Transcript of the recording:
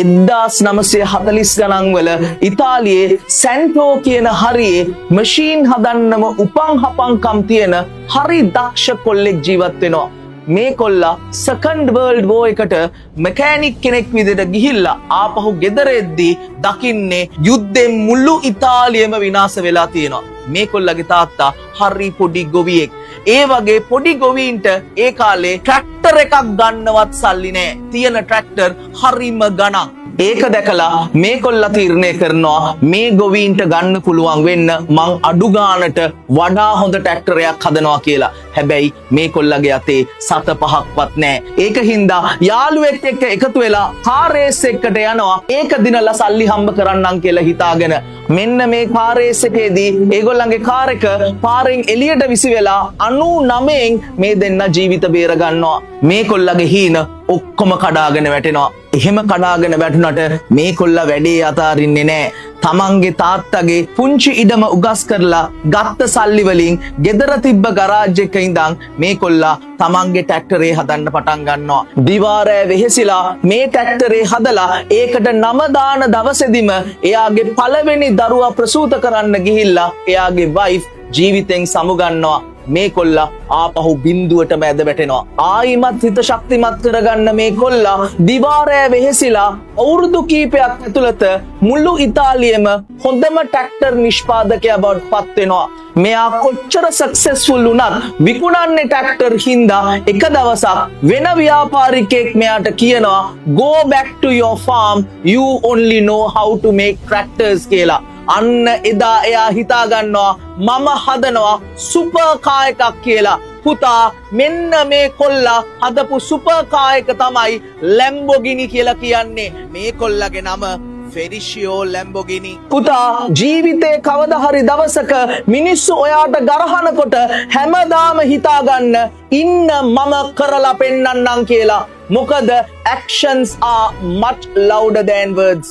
1940 ගණන් වල ඉතාලියේ සැන්ටෝ කියන හරියේ මැෂින් හදන්නම උපන් හපන්කම් තියෙන හරි දක්ෂ කොල්ලෙක් ජීවත් වෙනවා. මේ කොල්ලා සෙකන්ඩ් වර්ල්ඩ් වෝ එකට මෙකැනික් කෙනෙක් විදිහට ගිහිල්ලා ආපහු ගෙදර එද්දී දකින්නේ යුද්ධෙන් මුළු ඉතාලියම විනාශ වෙලා තියෙනවා. මේ කොල්ලගේ තාත්තා හරි පොඩි ගොවියෙක්. ඒ වගේ පොඩි ගොවීන්ට ඒ කාලේ ට්‍රැක්ටර් එකක් ගන්නවත් සල්ලි නැහැ. තියෙන ට්‍රැක්ටර් හරිම ගණන්. ඒක දැකලා මේ කොල්ලා තීරණය කරනවා මේ ගොවීන්ට ගන්න පුළුවන් වෙන්න මං අඩු ගානට වඩා හොඳ ට්‍රැක්ටරයක් හදනවා කියලා. හැබැයි මේ කොල්ලගේ අතේ 7-5ක්වත් නැහැ. ඒක හින්දා යාළුවෙක් එක්ක එකතු වෙලා කාර් රේස් එකකට යනවා. ඒක දිනලා සල්ලි හම්බ කරන්නම් කියලා හිතාගෙන මෙන්න මේ කාර් රේස් එකේදී ඒගොල්ලන්ගේ කාර් එක පාරෙන් එළියට විසි වෙලා 99න් මේ දෙන්න ජීවිත බේර ගන්නවා. මේ කොල්ලගේ හීන ඔක්කොම කඩාගෙන වැටෙනවා. එහෙම කඩාගෙන වැටුණට මේ කොල්ලා වැඩේ අතාරින්නේ නැහැ. තමන්ගේ තාත්තගේ පුංචි ඉඩම උගස් කරලා ගත්ත සල්ලි වලින් ගෙදර තිබ්බ ගරාජ් එකක ඉඳන් මේ කොල්ලා තමන්ගේ ට්‍රැක්ටරේ හදන්න පටන් ගන්නවා. දිවාරෑ වෙහෙසිලා මේ ට්‍රැක්ටරේ හදලා ඒකට නම දාන දවසේදීම එයාගේ පළවෙනි දරුවා ප්‍රසූත කරන්න ගිහිල්ලා එයාගේ වයිෆ් ජීවිතෙන් සමුගන්නවා. මේ කොල්ලා ආපහු බිඳුවටම ඇද වැටෙනවා. ආයිමත් හිත ශක්තිමත් කරගන්න මේ කොල්ලා දිවාරෑ වෙහෙසිලා අවුරුදු කීපයක් ඇතුළත මුළු ඉතාලියම හොඳම ට්‍රැක්ටර් නිෂ්පාදකයා බවට පත් වෙනවා. මෙයා කොච්චර සක්සස්ෆුල් වුණත් විකුණන්නේ ට්‍රැක්ටර් හින්දා එක දවසක් වෙන ව්‍යාපාරිකයෙක් මෙයාට කියනවා go back to your farm, you only know how to make tractors කියලා. අන්න එදා එයා හිතා ගන්නවා මම හදනවා සුපර් කාර් එකක් කියලා. පුතා මෙන්න මේ කොල්ලා හදපු සුපර් කාර් එක තමයි ලැම්බෝගිනි කියලා කියන්නේ. මේ කොල්ලගේ නම ෆෙරිෂියෝ ලැම්බෝගිනි. පුතා ජීවිතේ කවදා හරි දවසක මිනිස්සු ඔයාට ගරහනකොට හැමදාම හිතාගන්න ඉන්න මම කරලා පෙන්නන්නම් කියලා. මොකද actions are much louder than words.